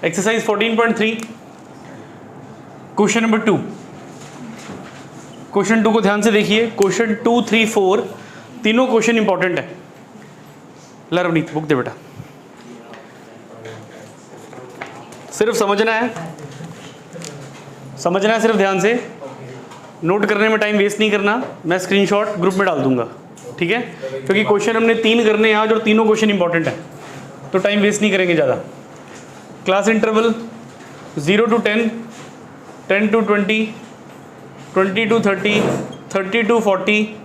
Exercise 14.3 question number 2। Question 2 को ध्यान से देखिए। क्वेश्चन 2, 3, 4 तीनों क्वेश्चन इंपॉर्टेंट है। ला रवनीत बुक दे बेटा, सिर्फ समझना है सिर्फ ध्यान से। नोट करने में टाइम वेस्ट नहीं करना, मैं स्क्रीनशॉट ग्रुप में डाल दूंगा, ठीक है? क्योंकि क्वेश्चन हमने 3 करने हैं आज और तीनों क्वेश्चन इंपॉर्टेंट है, तो टाइम वेस्ट नहीं करेंगे ज़्यादा। Class interval 0 to 10, 10 to 20, 20 to 30, 30 to 40,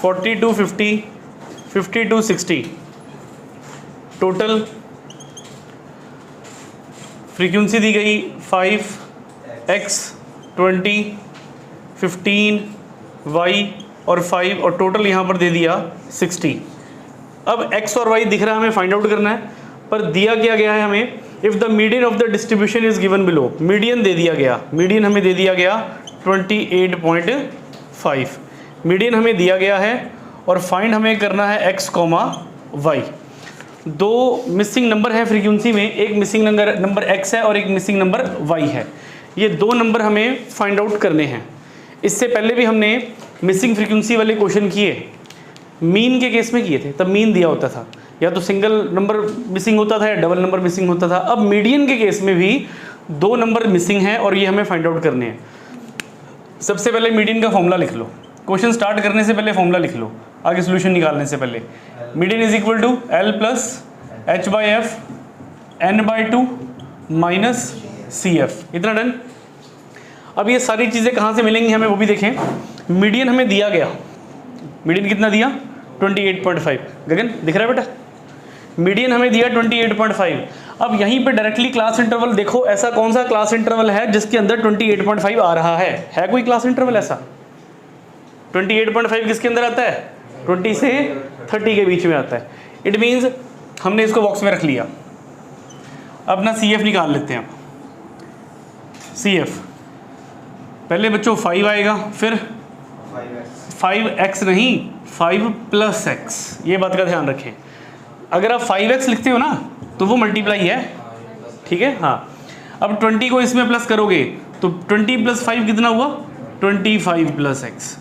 40 to 50, 50 to 60। Total frequency दी गई 5, x, 20, 15, y और 5 और टोटल यहाँ पर दे दिया 60। अब x और y दिख रहा है, हमें फाइंड आउट करना है, पर दिया क्या गया है हमें, if the median of the distribution is given below. Median दे दिया गया, मीडियन हमें दे दिया गया 28.5, मीडियन हमें दिया गया है और फाइंड हमें करना है x, y। दो मिसिंग नंबर है फ्रीक्वेंसी में, एक मिसिंग नंबर x है और एक मिसिंग नंबर y है। ये दो नंबर हमें फाइंड आउट करने हैं। इससे पहले भी हमने मिसिंग फ्रीक्वेंसी वाले क्वेश्चन किए, मीन के केस में किए थे। तब मीन दिया होता था, या तो सिंगल नंबर मिसिंग होता था या डबल नंबर मिसिंग होता था। अब मीडियन के केस में भी 2 नंबर मिसिंग हैं और ये हमें फाइंड आउट करने हैं। सबसे पहले मीडियन का फॉर्मूला लिख लो, क्वेश्चन स्टार्ट करने से पहले फॉर्मूला लिख लो, आगे सोल्यूशन निकालने से पहले। Median is equal to L plus H/F N/2 minus CF। इतना डन। अब ये सारी चीज़ें कहाँ से मिलेंगी हमें वो भी देखें। मीडियन हमें दिया गया, मीडियन कितना दिया 28.5। गगन दिख रहा है बेटा, मीडियन हमें दिया 28.5। अब यहीं पे डायरेक्टली क्लास इंटरवल देखो, ऐसा कौन सा क्लास इंटरवल है जिसके अंदर 28.5 आ रहा है कोई क्लास इंटरवल ऐसा? 28.5 किसके अंदर आता है? 20 से 30 के बीच में आता है। इट मीन्स हमने इसको बॉक्स में रख लिया। अब ना CF निकाल लेते हैं। CF पहले बच्चों 5 आएगा, फिर 5x नहीं 5 प्लस x, ये बात का ध्यान रखें। अगर आप 5x लिखते हो ना तो वो मल्टीप्लाई है, ठीक है? हाँ। अब 20 को इसमें प्लस करोगे तो 20 प्लस 5 कितना हुआ? 25 प्लस x।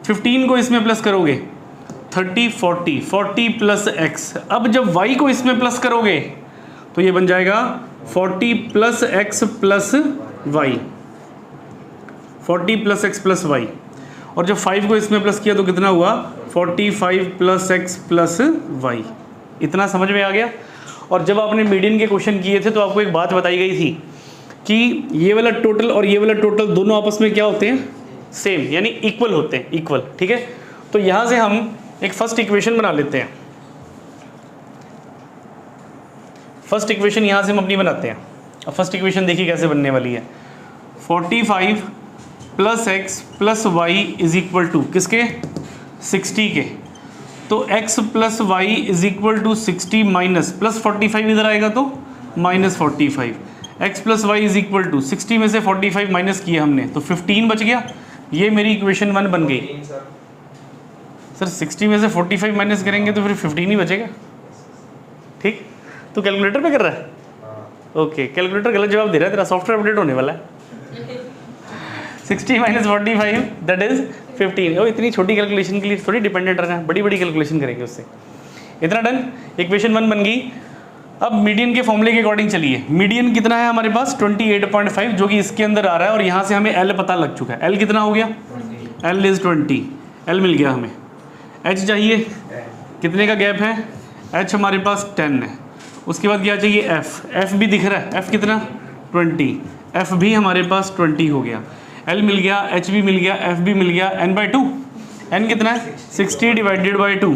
15 को इसमें प्लस करोगे 30, 40, 40 प्लस x। अब जब y को इसमें प्लस करोगे तो ये बन जाएगा 40 plus x plus y, 40 plus x plus y। और जब 5 को इसमें प्लस किया तो कितना हुआ? 45 प्लस x प्लस y। इतना समझ में आ गया? और जब आपने मीडियन के क्वेश्चन किए थे तो आपको एक बात बताई गई थी कि ये वाला टोटल और ये वाला टोटल दोनों आपस में क्या होते हैं? सेम, यानी इक्वल होते हैं, इक्वल, ठीक है? तो यहाँ से हम एक फर्स्ट इक्वेशन बना लेते हैं। फर्स्ट इक्वेशन यहाँ से हम अपनी बनाते हैं। अब फर्स्ट इक्वेशन देखिए कैसे बनने वाली है। 45 plus x plus y is equal to किसके? 60 के। तो x plus y is equal to 60 minus plus 45 इधर आएगा तो minus 45। x plus Y is equal to 60 में से 45 माइनस किया हमने तो 15 बच गया। ये मेरी इक्वेशन 1 बन गई। सर 60 में से 45 माइनस करेंगे तो फिर 15 ही बचेगा, ठीक? तो कैलकुलेटर पे कर रहा है? ओके, कैलकुलेटर गलत जवाब दे रहा है, तेरा सॉफ्टवेयर अपडेट होने वाला है। 60 माइनस 45 दैट इज 15। ओ इतनी छोटी कैलकुलेशन के लिए थोड़ी डिपेंडेंट रहना है, बड़ी बड़ी कैलकुलेशन करेंगे उससे। इतना डन, इक्वेशन 1 बन गई। अब मीडियन के फॉर्मूले के अकॉर्डिंग चलिए। मीडियन कितना है हमारे पास? 28.5, जो कि इसके अंदर आ रहा है और यहाँ से हमें L पता लग चुका है। L कितना हो गया? L is 20। L मिल गया हमें। H चाहिए, कितने का गैप है? H हमारे पास 10 है। उसके बाद क्या चाहिए? F। F भी दिख रहा है, F कितना? 20। F भी हमारे पास 20 हो गया। L मिल गया, H भी मिल गया, F भी मिल गया। N/2, N कितना है? 60 डिवाइडेड बाई 2,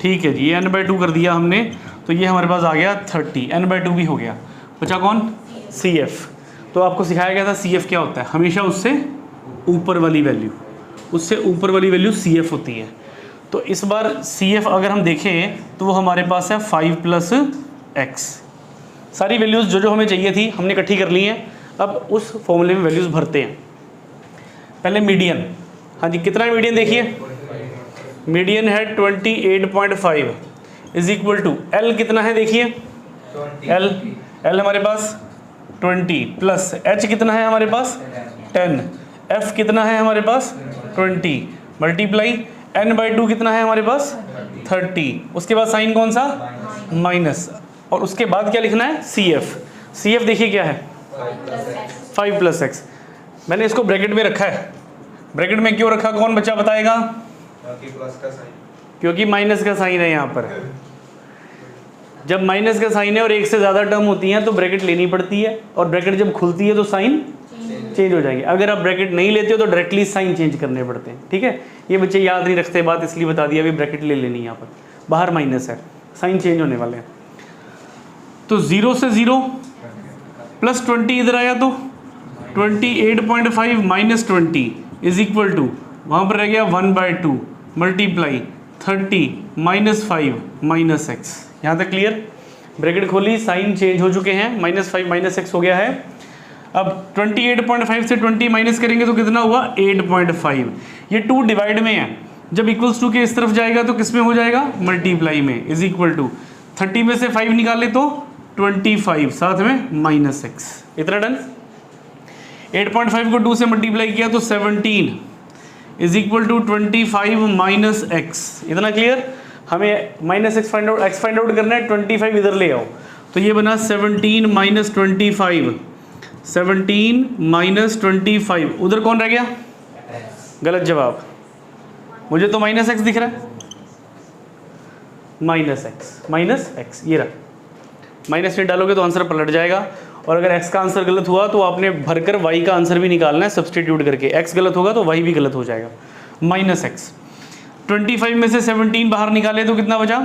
ठीक है जी, ये N/2 कर दिया हमने, तो ये हमारे पास आ गया 30। N/2 भी हो गया। बचा कौन? CF। तो आपको सिखाया गया था CF क्या होता है, हमेशा उससे ऊपर वाली वैल्यू, उससे ऊपर वाली वैल्यू CF होती है। तो इस बार CF अगर हम देखें तो वो हमारे पास है 5 प्लस x। सारी वैल्यूज़ जो जो हमें चाहिए थी हमने इकट्ठी कर ली हैं। अब उस फॉर्मूले में वैल्यूज़ भरते हैं। पहले मीडियन, हाँ जी कितना है मीडियन देखिए, मीडियन है 28.5 इज इक्वल टू L कितना है देखिए एल हमारे पास 20 प्लस एच कितना है हमारे पास 10, एफ कितना है हमारे पास 20 मल्टीप्लाई n/2 कितना है हमारे पास 30, उसके बाद साइन कौन सा माइनस, और उसके बाद क्या लिखना है सी एफ देखिए क्या है 5 + x। मैंने इसको ब्रैकेट में रखा है, ब्रैकेट में क्यों रखा कौन बच्चा बताएगा? क्योंकि माइनस का साइन है यहाँ पर। जब माइनस का साइन है और एक से ज़्यादा टर्म होती हैं तो ब्रैकेट लेनी पड़ती है, और ब्रैकेट जब खुलती है तो साइन चेंज हो जाएगी। अगर आप ब्रैकेट नहीं लेते हो तो डायरेक्टली साइन चेंज करने पड़ते हैं। ठीक है, ये बच्चे याद नहीं रखते बात, इसलिए बता दिया, अभी ब्रैकेट ले लेनी है यहाँ पर, बाहर माइनस है, साइन चेंज होने वाले हैं। तो 0 से 0 प्लस 20 इधर आया तो 28.5 माइनस 20 इज इक्वल टू, वहाँ पर रह गया 1/2 मल्टीप्लाई 30 - 5 माइनस एक्स। यहाँ तक क्लियर? ब्रैकेट खोली, साइन चेंज हो चुके हैं, -5 माइनस एक्स हो गया है। अब 28.5 से 20 माइनस करेंगे तो कितना हुआ 8.5। ये 2 डिवाइड में है, जब इक्वल्स टू के इस तरफ जाएगा तो किस में हो जाएगा मल्टीप्लाई में, इज इक्वल टू 30 में से 5 निकाले तो 25, साथ में माइनस एक्स। इतना डन। 8.5 को 2 से मल्टीप्लाई किया तो 17 is equal to 25 minus X. इतना क्लियर? हमें माइनस एक्स फाइंड आउट करना है, 25 इधर ले आओ, तो ये बना 17 माइनस 25, 17 माइनस 25, उधर कौन रह गया? गलत जवाब, मुझे तो माइनस एक्स दिख रहा है, माइनस एक्स ये रहा। माइनस नहीं डालोगे तो आंसर पलट जाएगा, और अगर x का आंसर गलत हुआ तो आपने भरकर y का आंसर भी निकालना है सब्सटीट्यूट करके। x गलत होगा तो y भी गलत हो जाएगा, माइनस एक्स। 25 में से 17 बाहर निकाले तो कितना बचा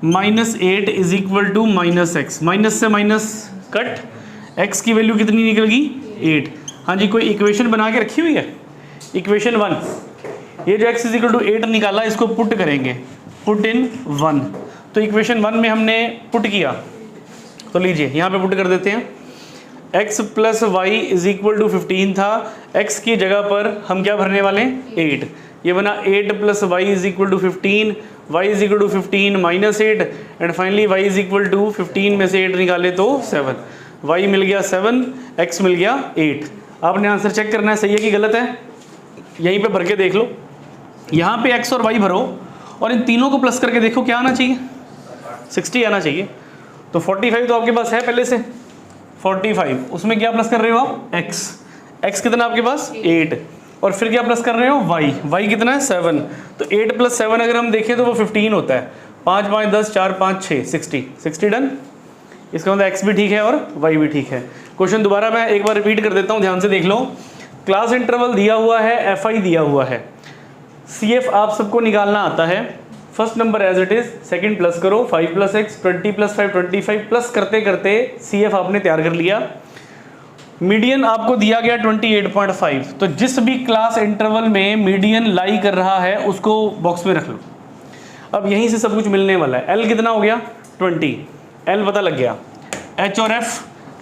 -8 is equal to minus X. Minus से माइनस कट, x की वैल्यू कितनी निकल गई 8। हाँ जी, कोई इक्वेशन बना के रखी हुई है? इक्वेशन 1, ये जो x इज इक्वल टू 8 निकाला, इसको पुट करेंगे, पुट इन 1। तो इक्वेशन 1 में हमने पुट किया, तो लीजिए यहाँ पे पुट कर देते हैं। x + y is equal to 15 था, x की जगह पर हम क्या भरने वाले हैं 8। ये बना 8 + y is equal to 15, y is equal to 15 minus 8, and finally y is equal to 15 में से 8 निकाले तो 7, y मिल गया 7, x मिल गया 8। आपने आंसर चेक करना है सही है कि गलत है, यहीं पे भर के देख लो। यहाँ पे x और y भरो और इन तीनों को प्लस करके देखो क्या आना चाहिए, 60 आना चाहिए। तो 45 तो आपके पास है पहले से, 45 उसमें क्या प्लस कर रहे हो आप x कितना आपके पास 8, और फिर क्या प्लस कर रहे हो y कितना है 7। तो 8 + 7 अगर हम देखें तो वो 15 होता है, 5 × 5 = 10, 4 × 5 = 6, 60 डन। इसका मतलब x भी ठीक है और y भी ठीक है। क्वेश्चन दोबारा मैं एक बार रिपीट कर देता हूँ, ध्यान से देख लो। क्लास इंटरवल दिया हुआ है, fi दिया हुआ है, cf आप सबको निकालना आता है। First number as it is, second plus करो, 5 + x 20 + 5 25, प्लस करते करते CF आपने तैयार कर लिया। मीडियन आपको दिया गया 28.5, तो जिस भी क्लास इंटरवल में मीडियन लाई कर रहा है उसको बॉक्स में रख लो। अब यहीं से सब कुछ मिलने वाला है। L कितना हो गया 20, L पता लग गया। H और F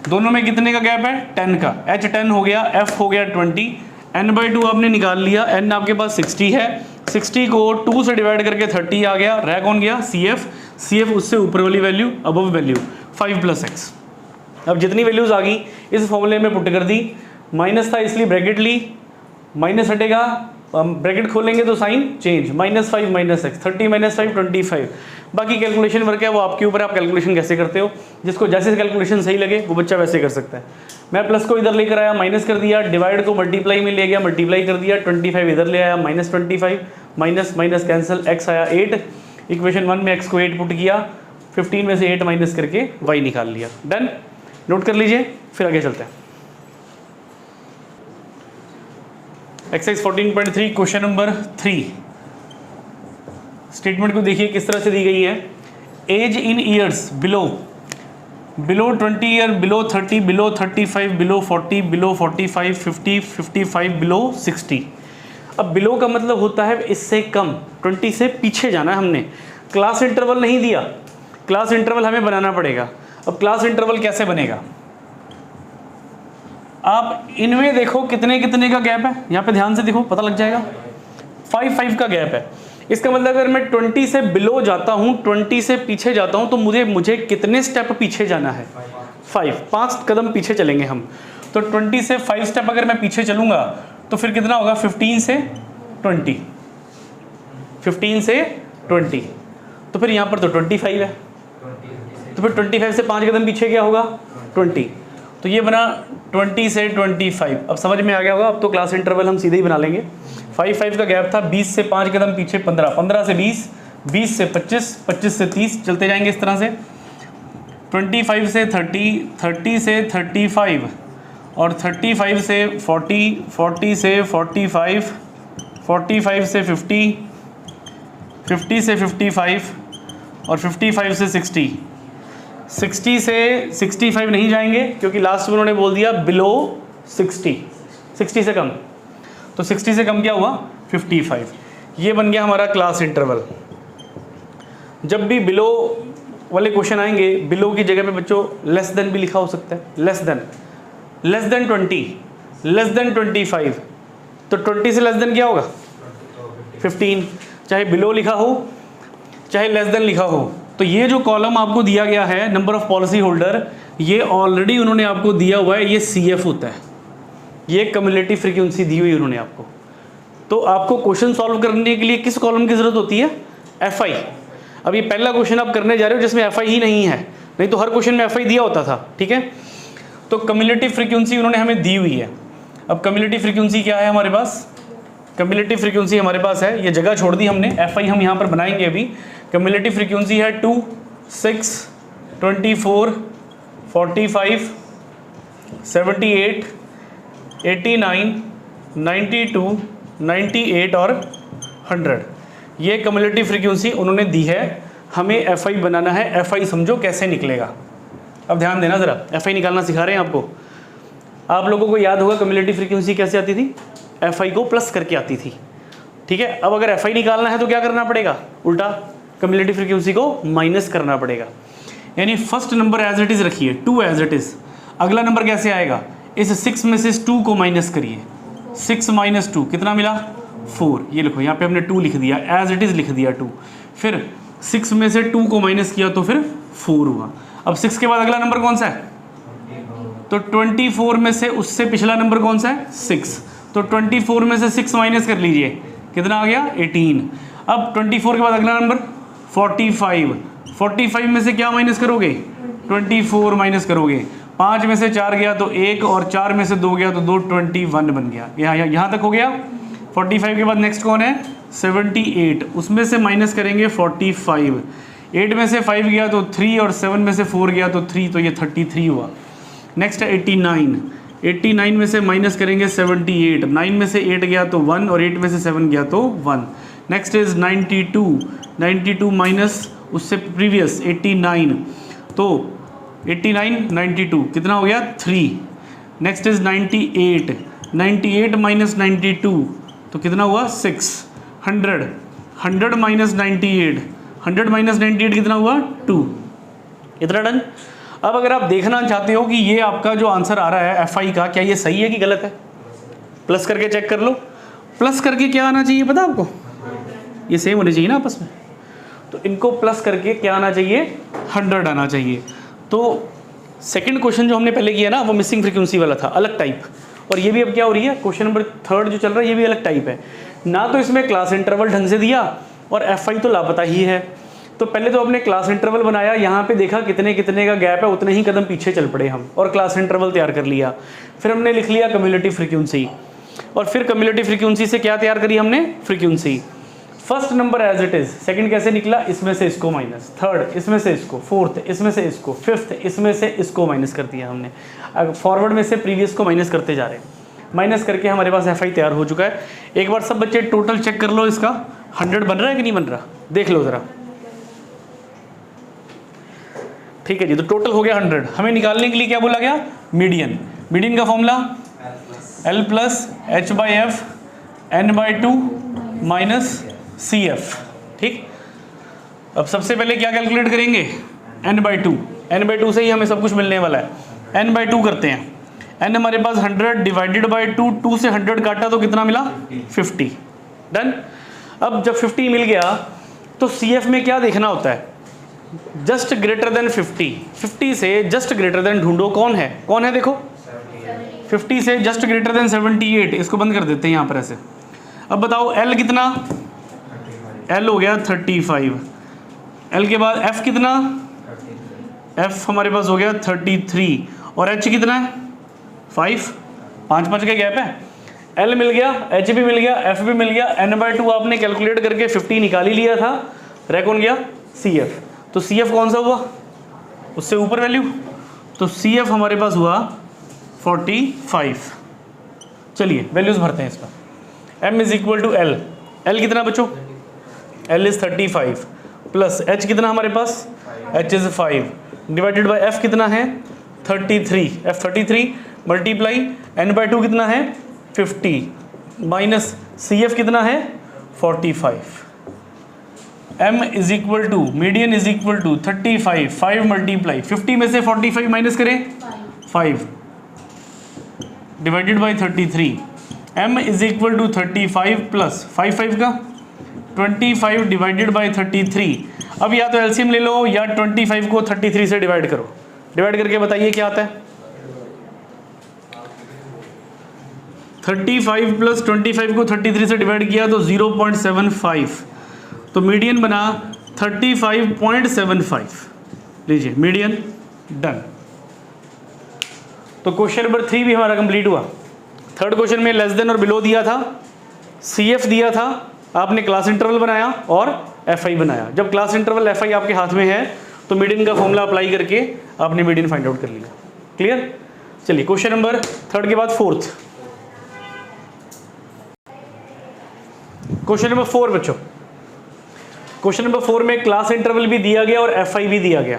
दोनों में कितने का गैप है 10 का, H 10 हो गया, F हो गया 20, n/2 आपने निकाल लिया, n आपके पास 60 है, 60 को 2 से डिवाइड करके 30 आ गया, रह कौन गया CF उससे ऊपर वाली वैल्यू, अबव वैल्यू 5 + x। अब जितनी वैल्यूज आ गई इस फॉर्मूले में पुट कर दी, माइनस था इसलिए ब्रैकेट ली, माइनस हटेगा ब्रैकेट खोलेंगे तो साइन चेंज, -5 माइनस x, 30 - 5 25। बाकी कैलकुलेशन वर्क है वो आपके ऊपर, आप कैलकुलेशन कैसे करते हो, जिसको जैसे कैलकुलेशन सही लगे वो बच्चा वैसे कर सकता है। मैं प्लस को इधर लेकर आया, माइनस कर दिया, डिवाइड को मल्टीप्लाई में ले गया, मल्टीप्लाई कर दिया, 25 इधर ले आया, -25 माइनस माइनस कैंसिल, x आया 8। इक्वेशन 1 में x को 8 पुट किया, 15 में से 8 माइनस करके y निकाल लिया। डन, नोट कर लीजिए, फिर आगे चलते हैं। Exercise 14.3 question number 3। स्टेटमेंट को देखिए किस तरह से दी गई है। Age in years below 20 year, below 30, below 35, below 40, below 45, 50, 55, below 60। अब बिलो का मतलब होता है इससे कम, 20 से पीछे जाना है हमने। क्लास इंटरवल नहीं दिया, क्लास इंटरवल हमें बनाना पड़ेगा। अब क्लास इंटरवल कैसे बनेगा, आप इनमें देखो कितने कितने का गैप है, यहाँ पे ध्यान से देखो पता लग जाएगा। 5 का गैप है। इसका मतलब अगर मैं 20 से बिलो जाता हूँ, 20 से पीछे जाता हूँ, तो मुझे कितने स्टेप पीछे जाना है? 5 कदम पीछे चलेंगे हम। तो 20 से 5 स्टेप अगर मैं पीछे चलूँगा तो फिर कितना होगा? 15 से 20, 15 से 20, तो फिर यहाँ पर तो 25 है, तो फिर 25 से 5 कदम पीछे क्या होगा? 20, तो ये बना 20 से 25। अब समझ में आ गया होगा, अब तो क्लास इंटरवल हम सीधे ही बना लेंगे। 5 का गैप था, 20 से 5 कदम पीछे 15, 15 से 20, 20 से 25, 25 से 30, चलते जाएंगे इस तरह से। 25 से 30, 30 से 35, और 35 से 40, 40 से 45, 45 से 50, 50 से 55, और 55 से 60, 60 से 65 नहीं जाएंगे क्योंकि लास्ट में उन्होंने बोल दिया बिलो 60, 60 से कम, तो 60 से कम क्या हुआ? 55। ये बन गया हमारा क्लास इंटरवल। जब भी बिलो वाले क्वेश्चन आएंगे, बिलो की जगह पे बच्चों लेस देन भी लिखा हो सकता है, लेस देन 20, लेस देन 25, तो 20 से लेस देन क्या होगा? 15, चाहे बिलो लिखा हो चाहे लेस देन लिखा हो। तो ये जो कॉलम आपको दिया गया है नंबर ऑफ पॉलिसी होल्डर, ये ऑलरेडी उन्होंने आपको दिया हुआ है, ये CF होता है, ये कम्युलेटिव फ्रीक्वेंसी दी हुई उन्होंने आपको। तो आपको क्वेश्चन सॉल्व करने के लिए किस कॉलम की ज़रूरत होती है? FI। अब ये पहला क्वेश्चन आप करने जा रहे हो जिसमें FI ही नहीं है, नहीं तो हर क्वेश्चन में FI दिया होता था, ठीक है। तो कम्युलेटिव फ्रीक्वेंसी उन्होंने हमें दी हुई है। अब कम्युलेटिव फ्रीक्वेंसी क्या है हमारे पास? कम्युलेटिव फ्रीक्वेंसी हमारे पास है, ये जगह छोड़ दी हमने, FI हम यहाँ पर बनाएंगे अभी। कम्युलेटिव फ्रीक्वेंसी है 2, 6, 24, 45, 78, 89, 92, 98 और 100। ये कम्युलेटिव फ्रीक्वेंसी उन्होंने दी है, हमें FI बनाना है। FI समझो कैसे निकलेगा, अब ध्यान देना ज़रा, FI निकालना सिखा रहे हैं आपको। आप लोगों को याद होगा कम्युलेटिव फ्रीक्वेंसी कैसे आती थी? FI को प्लस करके आती थी, ठीक है। अब अगर FI निकालना है तो क्या करना पड़ेगा? उल्टा कम्युलेटिव फ्रीक्वेंसी को माइनस करना पड़ेगा। यानी first number as it is रखिए, 2 एज इट इज़। अगला नंबर कैसे आएगा? इस 6 में से 2 को माइनस करिए, 6 - 2 कितना मिला? 4। ये लिखो, यहाँ पे हमने 2 लिख दिया, एज इट इज़ लिख दिया 2। फिर 6 में से 2 को माइनस किया तो फिर 4 हुआ। अब 6 के बाद अगला नंबर कौन सा है? तो 24 में से उससे पिछला नंबर कौन सा है? 6। तो 24 में से 6 माइनस कर लीजिए, कितना आ गया? 18। अब 24 के बाद अगला नंबर 45। 45 में से क्या माइनस करोगे? 24 माइनस करोगे। 5 में से 4 गया तो 1, और 4 में से 2 गया तो 2, 21 बन गया। यहाँ तक हो गया। 45 के बाद नेक्स्ट कौन है? 78। उसमें से माइनस करेंगे 45। 8 में से 5 गया तो 3, और 7 में से 4 गया तो 3, तो ये 33 हुआ। नेक्स्ट है 89। 89 में से माइनस करेंगे 78। 9 में से 8 गया तो 1, और 8 में से 7 गया तो 1। Next is 92। 92 माइनस उससे प्रीवियस 89, तो 89 92 कितना हो गया? 3। Next is 98। 98 माइनस 92 तो कितना हुआ? 6। 100। 100 माइनस 98। 100 माइनस 98 कितना हुआ? 2। इतना डन। अब अगर आप देखना चाहते हो कि ये आपका जो आंसर आ रहा है FI का, क्या ये सही है कि गलत है, प्लस करके चेक कर लो। प्लस करके क्या आना चाहिए पता आपको? ये सेम होने चाहिए ना आपस में, तो इनको प्लस करके क्या आना चाहिए? 100 आना चाहिए। तो सेकंड क्वेश्चन जो हमने पहले किया ना, वो मिसिंग फ्रीक्वेंसी वाला था, अलग टाइप। और ये भी अब क्या हो रही है, क्वेश्चन नंबर 3 जो चल रहा है, ये भी अलग टाइप है ना। तो इसमें क्लास इंटरवल ढंग से दिया, और FI तो लापता ही है। तो पहले तो अपने क्लास इंटरवल बनाया, यहाँ पे देखा कितने कितने का गैप है, उतने ही कदम पीछे चल पड़े हम, और क्लास इंटरवल तैयार कर लिया। फिर हमने लिख लिया कम्युलेटिव फ्रीक्वेंसी, और फिर कम्युलेटिव फ्रीक्वेंसी से क्या तैयार करी हमने? Frequency. First number as it is, second कैसे निकला? इसमें से इसको माइनस, थर्ड इसमें से इसको, फोर्थ इसमें से इसको, फिफ्थ इसमें से इसको माइनस कर दिया हमने। अब फॉरवर्ड में से प्रीवियस को माइनस करते जा रहे हैं। माइनस करके हमारे पास FI तैयार हो चुका है। एक बार सब बच्चे टोटल चेक कर लो, इसका 100 बन रहा है कि नहीं बन रहा, देख लो ज़रा। ठीक है जी, तो टोटल हो गया 100। हमें निकालने के लिए क्या बोला गया? मीडियन। मीडियन का formula L + H/F N/2 minus CF। ठीक, अब सबसे पहले क्या कैलकुलेट करेंगे? N/2। N/2 से ही हमें सब कुछ मिलने वाला है। N/2 करते हैं। N हमारे पास 100 डिवाइडेड बाई 2, 2 से 100 काटा तो कितना मिला? 50। डन। अब जब 50 मिल गया तो CF में क्या देखना होता है, जस्ट ग्रेटर देन 50, 50 से जस्ट ग्रेटर देन ढूंढो कौन है देखो 50 से जस्ट ग्रेटर देन 78, इसको बंद कर देते हैं यहाँ पर ऐसे। अब बताओ L कितना, L हो गया 35, L के बाद F कितना, F हमारे पास हो गया 33 और H कितना है 5, 5 का गैप है। L मिल गया, H भी मिल गया, F भी मिल गया, n/2 आपने कैलकुलेट करके 50 निकाल ही लिया था, रह कौन गया CF। तो CF कौन सा हुआ, उससे ऊपर वैल्यू, तो CF हमारे पास हुआ 45। चलिए वैल्यूज भरते हैं इस पर। M = L, L कितना बच्चों, L is 35 प्लस H कितना हमारे पास, H is 5 divided by F कितना है 33, F 33 मल्टीप्लाई n/2 कितना है 50 माइनस CF कितना है 45। M = मीडियन = 35, 5 मल्टीप्लाई 50 में से 45 माइनस करें 5 डिवाइडेड बाई 33। M = 35 प्लस 5 का 25 डिवाइडेड बाई 33। अब या तो एलसीएम ले लो या 25 को 33 से डिवाइड करो, डिवाइड करके बताइए क्या आता है। 35 प्लस 25 को 33 से डिवाइड किया तो 0.75, तो मीडियन बना 35.75। लीजिए मीडियन डन। तो क्वेश्चन नंबर 3 भी हमारा कंप्लीट हुआ। थर्ड क्वेश्चन में लेस देन और बिलो दिया था, CF दिया था, आपने क्लास इंटरवल बनाया और FI बनाया। जब क्लास इंटरवल FI आपके हाथ में है तो मीडियन का फॉर्मूला अप्लाई करके आपने मीडियन फाइंड आउट कर लिया। क्लियर। चलिए क्वेश्चन नंबर 3 के बाद 4th क्वेश्चन नंबर 4 बच्चों। क्वेश्चन नंबर 4 में क्लास इंटरवल भी दिया गया और FI भी दिया गया।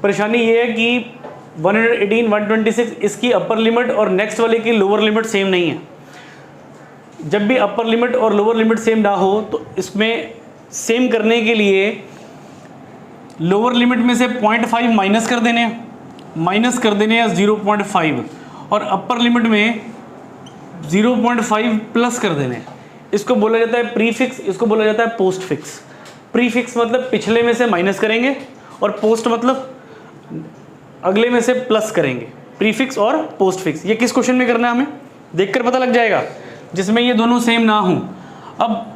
परेशानी ये है कि 118, 126 इसकी अपर लिमिट और नेक्स्ट वाले की लोअर लिमिट सेम नहीं है। जब भी अपर लिमिट और लोअर लिमिट सेम ना हो तो इसमें सेम करने के लिए लोअर लिमिट में से 0.5 माइनस कर देने या 0.5 और अपर लिमिट में 0.5 प्लस कर देने। इसको बोला जाता है प्रीफिक्स, इसको बोला जाता है पोस्ट फिक्स। प्रीफिक्स मतलब पिछले में से माइनस करेंगे और पोस्ट मतलब अगले में से प्लस करेंगे। प्रीफिक्स और पोस्ट फिक्स। ये किस क्वेश्चन में करना है हमें देखकर पता लग जाएगा, जिसमें ये दोनों सेम ना हो। अब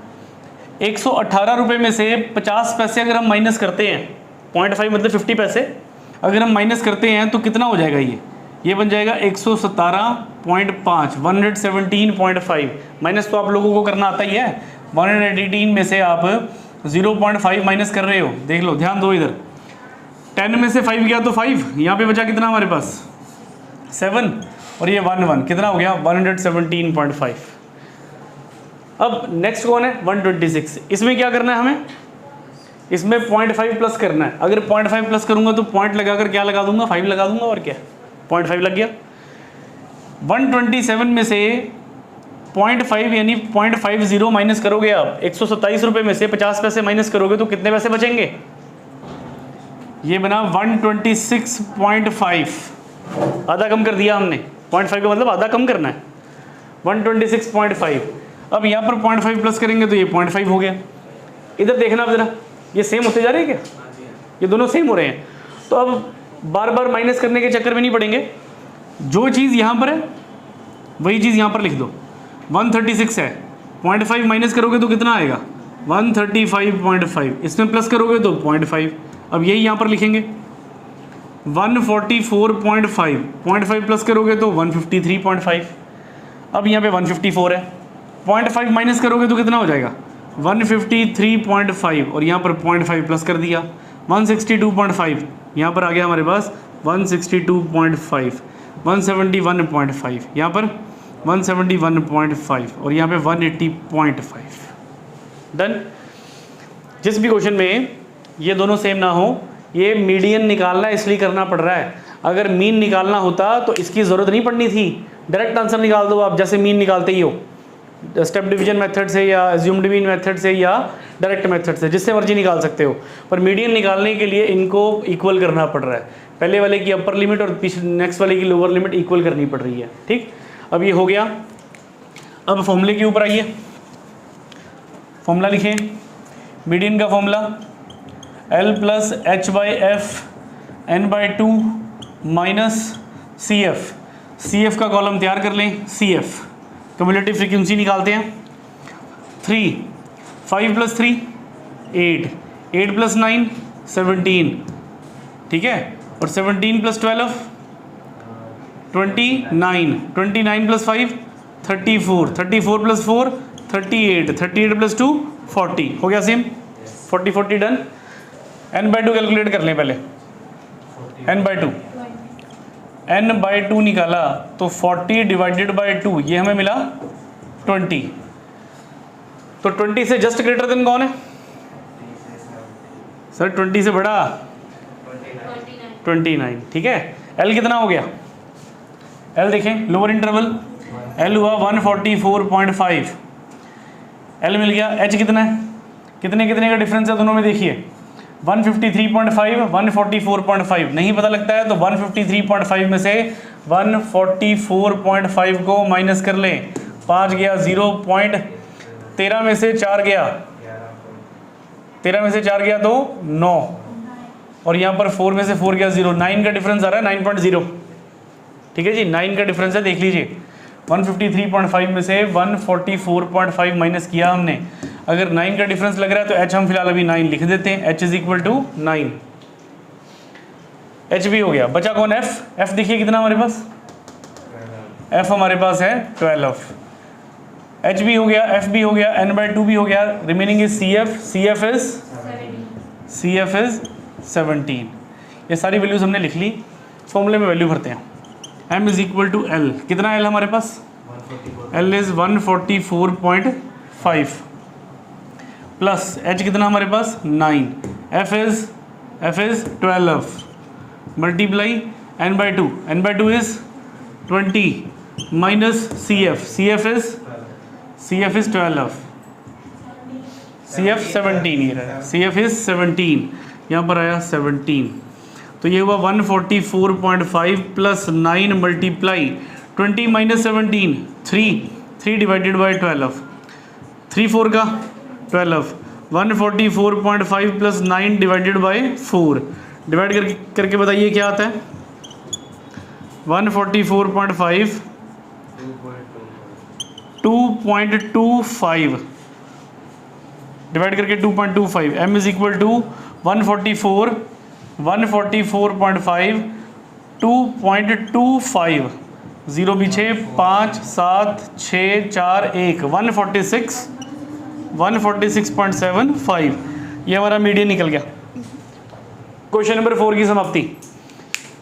118 रुपये में से 50 पैसे अगर हम माइनस करते हैं, 0.5 मतलब 50 पैसे अगर हम माइनस करते हैं तो कितना हो जाएगा, ये बन जाएगा 117.5, 117.5 माइनस तो आप लोगों को करना आता ही है। 118 में से आप 0.5 माइनस कर रहे हो, देख लो ध्यान दो इधर। 10 में से 5 गया तो 5, यहाँ पे बचा कितना हमारे पास 7 और ये 1 कितना हो गया 117.5। अब नेक्स्ट कौन है 126। इसमें क्या करना है हमें, इसमें 0.5 प्लस करना है। अगर 0.5 प्लस करूंगा तो पॉइंट लगाकर क्या लगा दूंगा 5 लगा दूंगा और क्या 0.5 लग गया। 127 में से 0.5 यानी 0.50 माइनस करोगे आप 127 रुपये में से 50 पैसे माइनस करोगे तो कितने पैसे बचेंगे, ये बना 126.5। आधा कम कर दिया हमने, 0.5 का मतलब आधा कम करना है 126.5। अब यहाँ पर 0.5 प्लस करेंगे तो ये 0.5 हो गया। इधर देखना आप जरा, ये सेम होते जा रहे हैं क्या, ये दोनों सेम हो रहे हैं। तो अब बार बार माइनस करने के चक्कर में नहीं पड़ेंगे, जो चीज़ यहाँ पर है वही चीज़ यहाँ पर लिख दो। 136 है, 0.5 माइनस करोगे तो कितना आएगा 135.5, इसमें प्लस करोगे तो 0.5। अब यही यहाँ पर लिखेंगे 144.5, 0.5 प्लस करोगे तो 153.5। अब यहाँ पे 154 है, 0.5 माइनस करोगे तो कितना हो जाएगा 153.5 और यहाँ पर 0.5 प्लस कर दिया 162.5, यहाँ पर आ गया हमारे पास 162.5, 171.5, यहाँ पर 171.5 और यहाँ पे 180.5। डन। जिस भी क्वेश्चन में ये दोनों सेम ना हो, ये मीडियन निकालना इसलिए करना पड़ रहा है। अगर मीन निकालना होता तो इसकी ज़रूरत नहीं पड़नी थी, डायरेक्ट आंसर निकाल दो आप, जैसे मीन निकालते ही हो, स्टेप डिवीजन मेथड से या एज्यूम्ड मीन मेथड से या डायरेक्ट मेथड से, जिससे मर्जी निकाल सकते हो। पर मीडियन निकालने के लिए इनको इक्वल करना पड़ रहा है, पहले वाले की अपर लिमिट और नेक्स्ट वाले की लोअर लिमिट इक्वल करनी पड़ रही है। ठीक, अब ये हो गया। अब फॉर्मूले के ऊपर आइए। फॉर्मूला लिखें, मीडियन का formula L plus H by F N by two minus C F. C F का कॉलम तैयार कर लें, सी एफ क्यूमुलेटिव फ्रीक्वेंसी निकालते हैं। 3, 5 प्लस 3 8, 8 प्लस 9 17, ठीक है, और 17 प्लस 12 29, 29 प्लस 5 34, 34 प्लस 4 38, 38 प्लस 2 40, हो गया same, 40 40 done. n by to calculate कर लें पहले, n by two, n by to निकाला तो 40 डिवाइडेड बाई 2 ये हमें मिला 20। तो 20 से जस्ट ग्रेटर देन कौन है सर? 20 से बड़ा 29, ठीक है। L कितना हो गया? L देखें, लोअर इंटरवल L हुआ 144.5, L मिल गया। H कितना है? कितने कितने का डिफरेंस है दोनों में? देखिए 153.5 144.5 नहीं पता लगता है तो 153.5 में से 144.5 को माइनस कर लें, 5 गया 0.13 में से 4 गया, 13 में से 4 गया तो 9, और यहाँ पर 4 में से 4 गया 0, 9 का डिफरेंस आ रहा है 9.0, ठीक है जी, 9 का डिफरेंस है, देख लीजिए 153.5 में से 144.5 माइनस किया हमने। अगर 9 का डिफरेंस लग रहा है तो h हम फिलहाल अभी 9 लिख देते हैं, h is equal to 9। h भी हो गया, बचा कौन? f। f देखिए कितना हमारे पास, f हमारे पास है 12, h भी हो गया, f भी हो गया, n बाई टू भी हो गया, remaining is cf, cf is 17। ये सारी वैल्यूज हमने लिख ली, फॉर्मूले में वैल्यू भरते हैं। m is equal to l, कितना l हमारे पास? l इज 144.5 प्लस h कितना हमारे पास? 9, f is 12 multiply n by two, n by two is 20 minus cf, cf is 12, cf 17, ये रहा cf इज 17, यहाँ पर आया 17, तो ये हुआ 144.5 plus 9 multiply 20 minus 17 3 divided by 12, 3 4 का 12, 144.5 प्लस 9 डिवाइडेड बाई 4, डिवाइड करके बताइए क्या आता है? 144.5 2.25 डिवाइड करके 2.25, m इज इक्वल टू 144.5 2.25, 0 पीछे 5 7 6 4 1 146.75, ये हमारा मीडियन निकल गया। क्वेश्चन नंबर 4 की समाप्ति।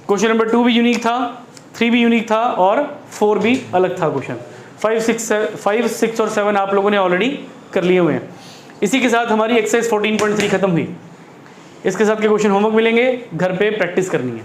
क्वेश्चन नंबर 2 भी यूनिक था, 3 भी यूनिक था और 4 भी अलग था। क्वेश्चन 5 6 और 7 आप लोगों ने ऑलरेडी कर लिए हुए हैं। इसी के साथ हमारी एक्सरसाइज 14.3 खत्म हुई। इसके साथ के क्वेश्चन होमवर्क मिलेंगे, घर पे प्रैक्टिस करनी है।